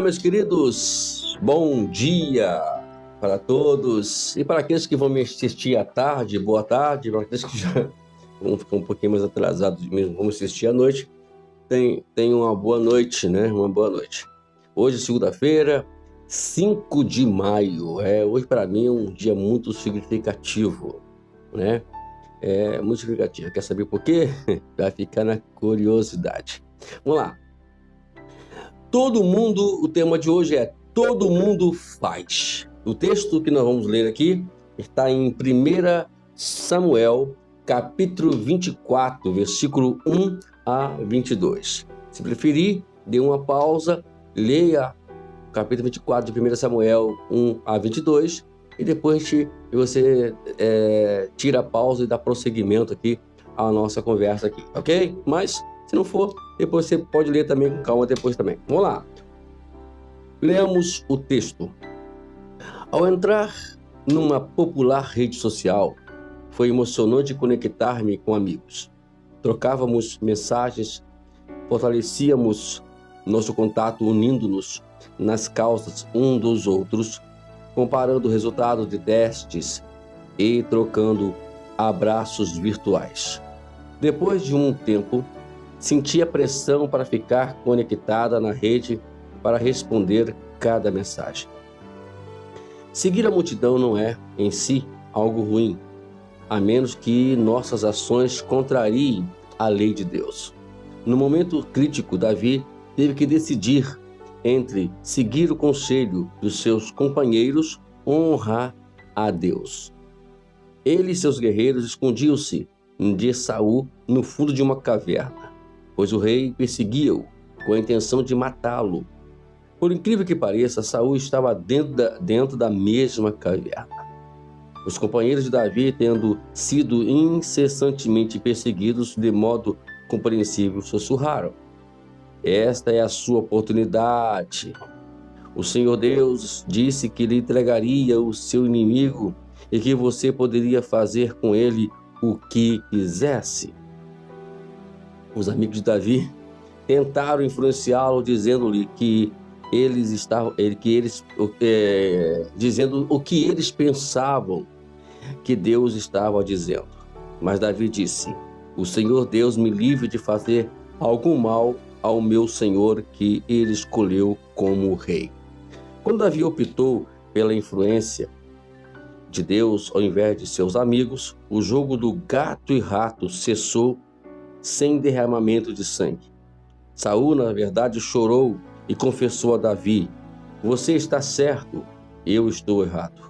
Olá, meus queridos, bom dia para todos e para aqueles que vão me assistir à tarde, boa tarde, para aqueles que já vão ficar um pouquinho mais atrasados mesmo, vão assistir à noite, tenham uma boa noite, né? Uma boa noite. Hoje, segunda-feira, 5 de maio, hoje para mim é um dia muito significativo, né? É muito significativo. Quer saber por quê? Vai ficar na curiosidade. Vamos lá. O tema de hoje é Todo Mundo Faz. O texto que nós vamos ler aqui está em 1 Samuel, capítulo 24, versículo 1 a 22. Se preferir, dê uma pausa, leia o capítulo 24 de 1 Samuel 1 a 22 e depois você tira a pausa e dá prosseguimento aqui à nossa conversa aqui, ok? Mas, se não for, depois você pode ler também com calma depois também. Vamos lá. Leamos o texto. Ao entrar numa popular rede social, foi emocionante conectar-me com amigos. Trocávamos mensagens, fortalecíamos nosso contato unindo-nos nas causas um dos outros, comparando resultados de testes e trocando abraços virtuais. Depois de um tempo, senti a pressão para ficar conectada na rede para responder cada mensagem. Seguir a multidão não é, em si, algo ruim, a menos que nossas ações contrariem a lei de Deus. No momento crítico, Davi teve que decidir entre seguir o conselho dos seus companheiros ou honrar a Deus. Ele e seus guerreiros escondiam-se de Saul no fundo de uma caverna, pois o rei perseguia-o com a intenção de matá-lo. Por incrível que pareça, Saul estava dentro da mesma caverna. Os companheiros de Davi, tendo sido incessantemente perseguidos de modo compreensível, sussurraram: "Esta é a sua oportunidade. O Senhor Deus disse que lhe entregaria o seu inimigo e que você poderia fazer com ele o que quisesse." Os amigos de Davi tentaram influenciá-lo, dizendo-lhe dizendo o que eles pensavam que Deus estava dizendo. Mas Davi disse: "O Senhor Deus me livre de fazer algum mal ao meu Senhor que ele escolheu como rei." Quando Davi optou pela influência de Deus ao invés de seus amigos, o jogo do gato e rato cessou sem derramamento de sangue. Saul, na verdade, chorou e confessou a Davi: "Você está certo, eu estou errado.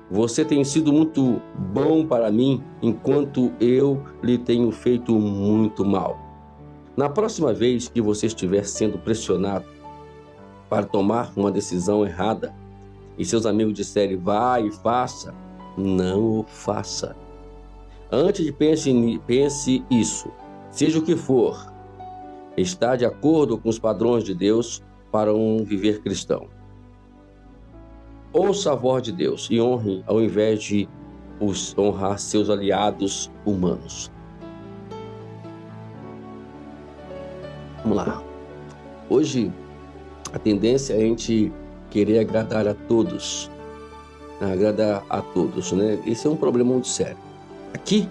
Você tem sido muito bom para mim, enquanto eu lhe tenho feito muito mal. Na próxima vez que você estiver sendo pressionado para tomar uma decisão errada e seus amigos disserem vai e faça, não o faça. Antes de pense isso, seja o que for, está de acordo com os padrões de Deus para um viver cristão. Ouça a voz de Deus e honre ao invés de honrar seus aliados humanos." Vamos lá. Hoje, a tendência é a gente querer agradar a todos, né? Esse é um problema muito sério. Aqui,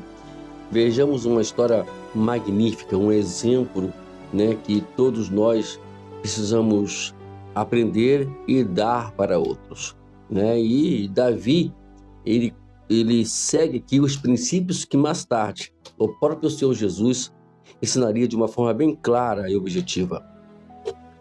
vejamos uma história magnífica, um exemplo, né, que todos nós precisamos aprender e dar para outros, né? E Davi, ele segue aqui os princípios que mais tarde o próprio Senhor Jesus ensinaria de uma forma bem clara e objetiva.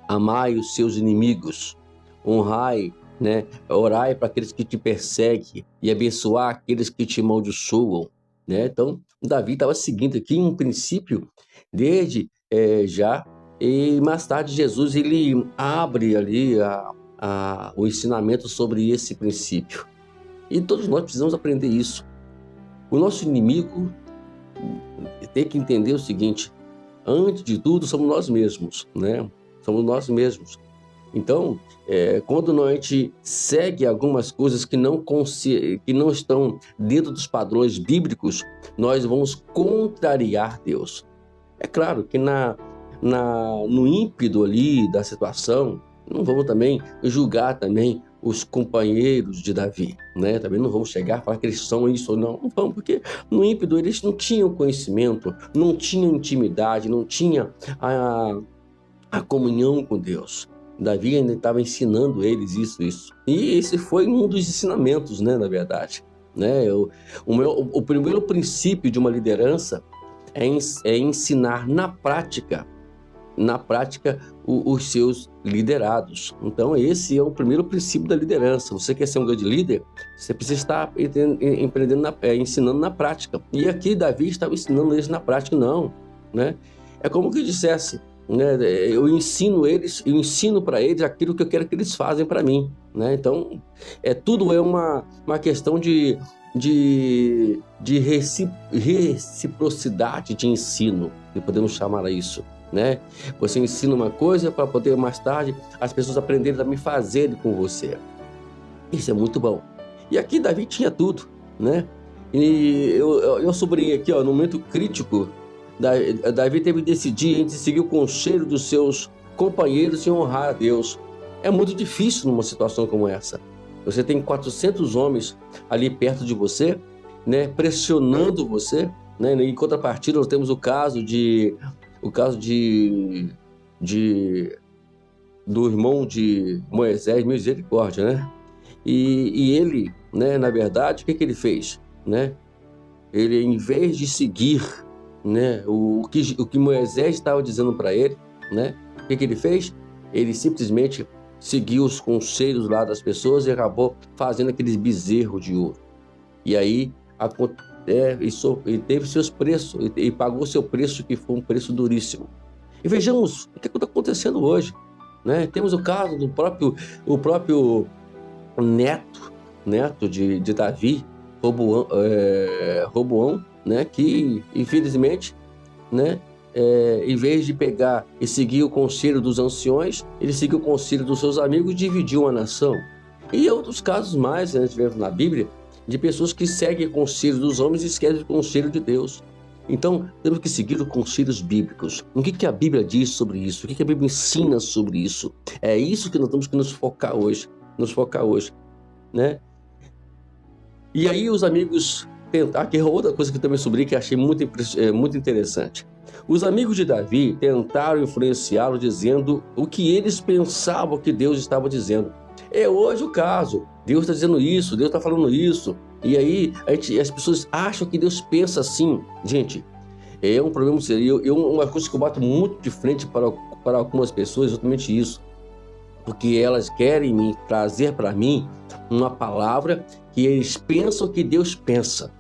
Amai os seus inimigos, honrai, né? Orai para aqueles que te perseguem e abençoar aqueles que te amaldiçoam, né? Então, Davi estava seguindo aqui um princípio desde já, e mais tarde Jesus ele abre ali o ensinamento sobre esse princípio. E todos nós precisamos aprender isso. O nosso inimigo tem que entender o seguinte: antes de tudo, somos nós mesmos, né? Somos nós mesmos. Então, quando a gente segue algumas coisas que não estão dentro dos padrões bíblicos, nós vamos contrariar Deus. É claro que no ímpeto ali da situação, Não vamos também julgar também os companheiros de Davi, né? Também não vamos chegar a falar que eles são isso ou não. Não vamos, porque no ímpeto eles não tinham conhecimento, não tinham intimidade, não tinham a comunhão com Deus. Davi ainda estava ensinando eles isso. E esse foi um dos ensinamentos, né, na verdade. Né? O primeiro princípio de uma liderança é ensinar na prática os seus liderados. Então esse é o primeiro princípio da liderança. Você quer ser um grande líder, você precisa estar ensinando na prática. E aqui Davi estava ensinando eles na prática, não, né? É como que eu dissesse, né? Eu ensino para eles aquilo que eu quero que eles façam para mim, né? Então tudo é uma questão de reciprocidade de ensino, que podemos chamar isso, né? Você ensina uma coisa para poder mais tarde as pessoas aprenderem a me fazer com você. Isso é muito bom. E aqui Davi tinha tudo, né? E eu sublinhei aqui, ó, no momento crítico, Davi teve que decidir entre seguir o conselho dos seus companheiros e honrar a Deus. É muito difícil numa situação como essa. Você tem 400 homens ali perto de você, né, pressionando você, né? Em contrapartida, nós temos o caso do irmão de Moisés, misericórdia, né? E ele, né, na verdade, o que ele fez, né? Ele, em vez de seguir, né, o que Moisés estava dizendo para ele, né? O que ele fez? Ele simplesmente seguiu os conselhos lá das pessoas e acabou fazendo aqueles bezerros de ouro. E aí e teve seus preços, e pagou seu preço, que foi um preço duríssimo. E vejamos o que está acontecendo hoje, né? Temos o caso do próprio neto de Davi, Roboão, né? Que infelizmente, né? Em vez de pegar e seguir o conselho dos anciões, ele seguiu o conselho dos seus amigos e dividiu a nação. E outros casos mais, né, tivemos na Bíblia, de pessoas que seguem o conselho dos homens e esquecem o conselho de Deus. Então, temos que seguir os conselhos bíblicos. O que a Bíblia diz sobre isso? O que a Bíblia ensina sobre isso? É isso que nós temos que nos focar hoje, né? E aí os amigos aqui é outra coisa que eu também sobri, que achei muito interessante. Os amigos de Davi tentaram influenciá-lo dizendo o que eles pensavam que Deus estava dizendo. É hoje o caso. Deus está dizendo isso, Deus está falando isso. E aí as pessoas acham que Deus pensa assim. Gente, é um problema sério. Uma coisa que eu bato muito de frente para algumas pessoas é exatamente isso. Porque elas querem trazer para mim uma palavra que eles pensam que Deus pensa,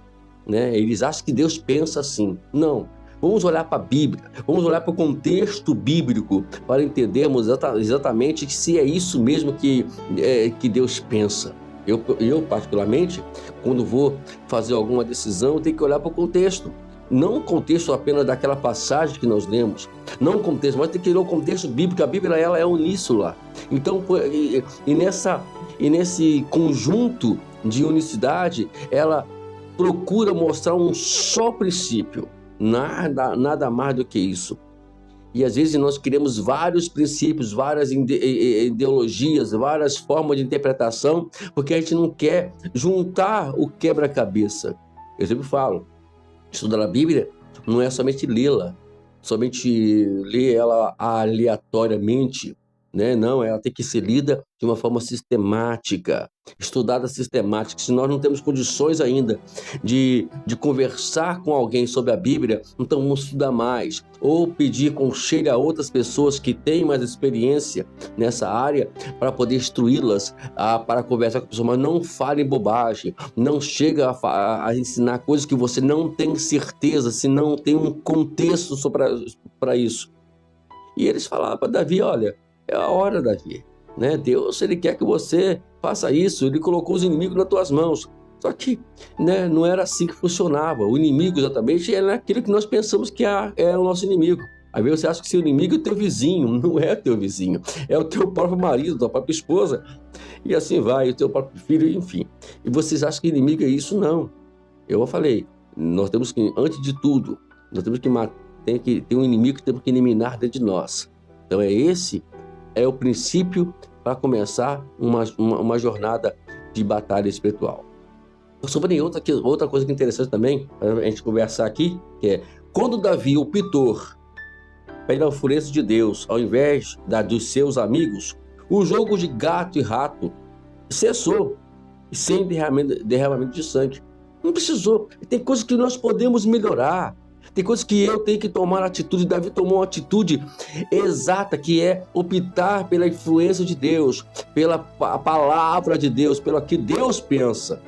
né? Eles acham que Deus pensa assim. Não. Vamos olhar para a Bíblia, vamos olhar para o contexto bíblico para entendermos exatamente se é isso mesmo que Deus pensa. Eu, particularmente, quando vou fazer alguma decisão, eu tenho que olhar para o contexto. Não o contexto apenas daquela passagem que nós lemos, não o contexto, mas tem que ler o contexto bíblico. A Bíblia, ela é uníssona. Então, nesse conjunto de unicidade, ela procura mostrar um só princípio, nada mais do que isso. E às vezes nós queremos vários princípios, várias ideologias, várias formas de interpretação, porque a gente não quer juntar o quebra-cabeça. Eu sempre falo, estudar a Bíblia não é somente lê-la, somente ler ela aleatoriamente, né? Não, ela tem que ser lida de uma forma sistemática, estudada sistemática. Se nós não temos condições ainda de conversar com alguém sobre a Bíblia, então vamos estudar mais, ou pedir conselho a outras pessoas que têm mais experiência nessa área para poder instruí-las para conversar com a pessoa. Mas não fale bobagem, não chega a ensinar coisas que você não tem certeza, se não tem um contexto para isso. E eles falavam para Davi, olha, é a hora, Davi, né? Deus, ele quer que você faça isso, ele colocou os inimigos nas tuas mãos. Só que, né, não era assim que funcionava. O inimigo, exatamente, é aquilo que nós pensamos que é o nosso inimigo. Às vezes você acha que seu inimigo é o teu vizinho. Não é teu vizinho, é o teu próprio marido, tua própria esposa, e assim vai, o teu próprio filho, enfim. E vocês acham que inimigo é isso? Não. Eu falei, nós temos que, antes de tudo, nós temos que ter um inimigo que temos que eliminar dentro de nós. Então é esse é o princípio para começar uma jornada de batalha espiritual. Eu sobrei outra coisa que é interessante também, para a gente conversar aqui, que é quando Davi, o pintor, pela alforria de Deus, ao invés dos seus amigos, o jogo de gato e rato cessou, sem derramamento de sangue. Não precisou. Tem coisas que nós podemos melhorar. Tem coisas que eu tenho que tomar atitude. Davi tomou uma atitude exata, que é optar pela influência de Deus, pela palavra de Deus, pelo que Deus pensa.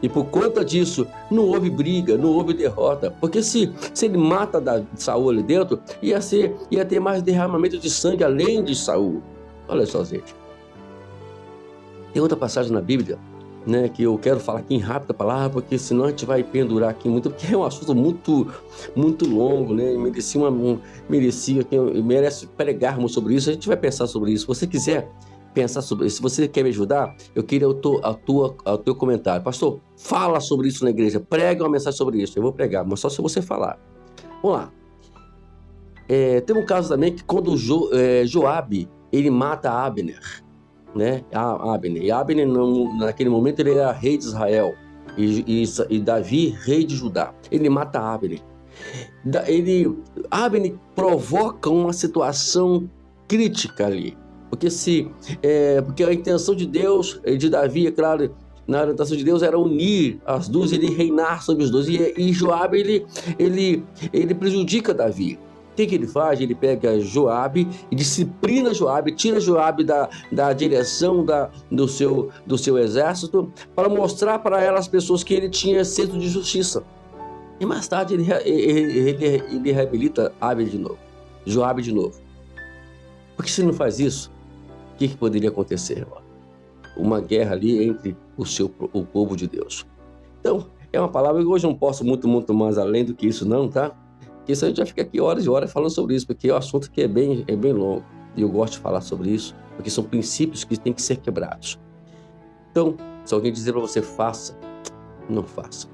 E por conta disso, não houve briga, não houve derrota. Porque se ele mata Saul ali dentro, ia ter mais derramamento de sangue além de Saul. Olha só, gente. Tem outra passagem na Bíblia, né, que eu quero falar aqui em rápida palavra, porque senão a gente vai pendurar aqui muito, porque é um assunto muito longo, né, merece pregarmos sobre isso. A gente vai pensar sobre isso. Se você quiser pensar sobre isso, se você quer me ajudar, eu queria o teu comentário. Pastor, fala sobre isso na igreja, prega uma mensagem sobre isso. Eu vou pregar, mas só se você falar. Vamos lá. Tem um caso também que quando Joabe, ele mata Abner, né? Abner. E Abner, naquele momento, ele era rei de Israel. E Davi, rei de Judá. Ele mata Abner. Abner provoca uma situação crítica ali. Porque a intenção de Deus, de Davi, é claro, na orientação de Deus era unir as duas, ele reinar sobre os dois. E Joabe, ele prejudica Davi. O que ele faz? Ele pega Joabe e disciplina Joabe, tira Joabe da direção do seu exército, para mostrar para ela as pessoas que ele tinha senso de justiça. E mais tarde ele reabilita Joabe de novo. Porque se não faz isso, o que poderia acontecer, irmão? Uma guerra ali entre o povo de Deus. Então, é uma palavra que hoje eu não posso muito mais além do que isso não, tá? Porque isso a gente já fica aqui horas e horas falando sobre isso, porque é um assunto que é bem longo. E eu gosto de falar sobre isso, porque são princípios que têm que ser quebrados. Então, se alguém dizer para você, faça, não faça.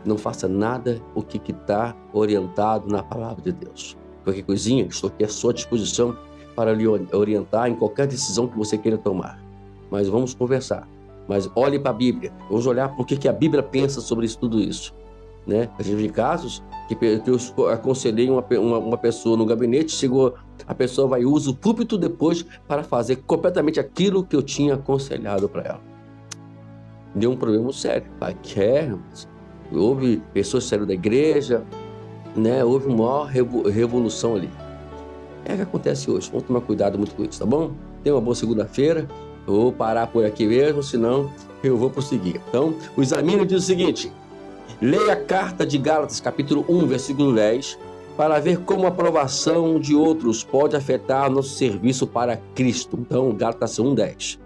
Não faça nada o que está orientado na palavra de Deus. Qualquer coisinha, estou aqui à sua disposição para lhe orientar em qualquer decisão que você queira tomar. Mas vamos conversar. Mas olhe para a Bíblia. Vamos olhar por que a Bíblia pensa sobre tudo isso. Né? A gente vê casos que eu aconselhei uma pessoa no gabinete, chegou, a pessoa vai e usa o púlpito depois para fazer completamente aquilo que eu tinha aconselhado para ela. Deu um problema sério. Houve pessoas que saíram da igreja, né? Houve uma maior revolução ali. É o que acontece hoje. Vamos tomar cuidado muito com isso, tá bom? Tenha uma boa segunda-feira. Eu vou parar por aqui mesmo, senão eu vou prosseguir. Então, o Examine diz o seguinte: leia a carta de Gálatas, capítulo 1, versículo 10, para ver como a aprovação de outros pode afetar nosso serviço para Cristo. Então, Gálatas 1, 10.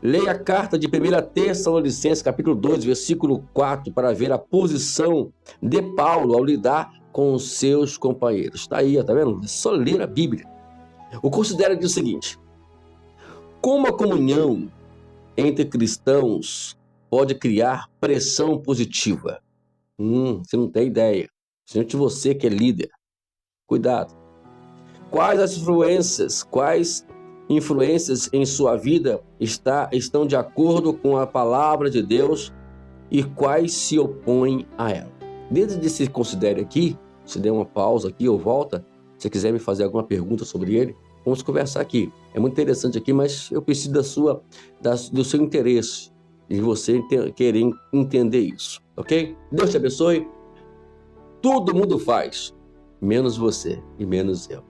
Leia a carta de 1 Tessalonicenses, capítulo 2, versículo 4, para ver a posição de Paulo ao lidar com os seus companheiros. Está aí, tá vendo? É só ler a Bíblia. O Considera diz o seguinte: como a comunhão entre cristãos pode criar pressão positiva? Você não tem ideia. Principalmente você que é líder. Cuidado. Quais influências em sua vida estão de acordo com a palavra de Deus e quais se opõem a ela? Desde que se considere aqui, se der uma pausa aqui ou volta, se quiser me fazer alguma pergunta sobre ele, vamos conversar aqui. É muito interessante aqui, mas eu preciso do seu interesse, de você querer entender isso, ok? Deus te abençoe. Todo mundo faz, menos você e menos eu.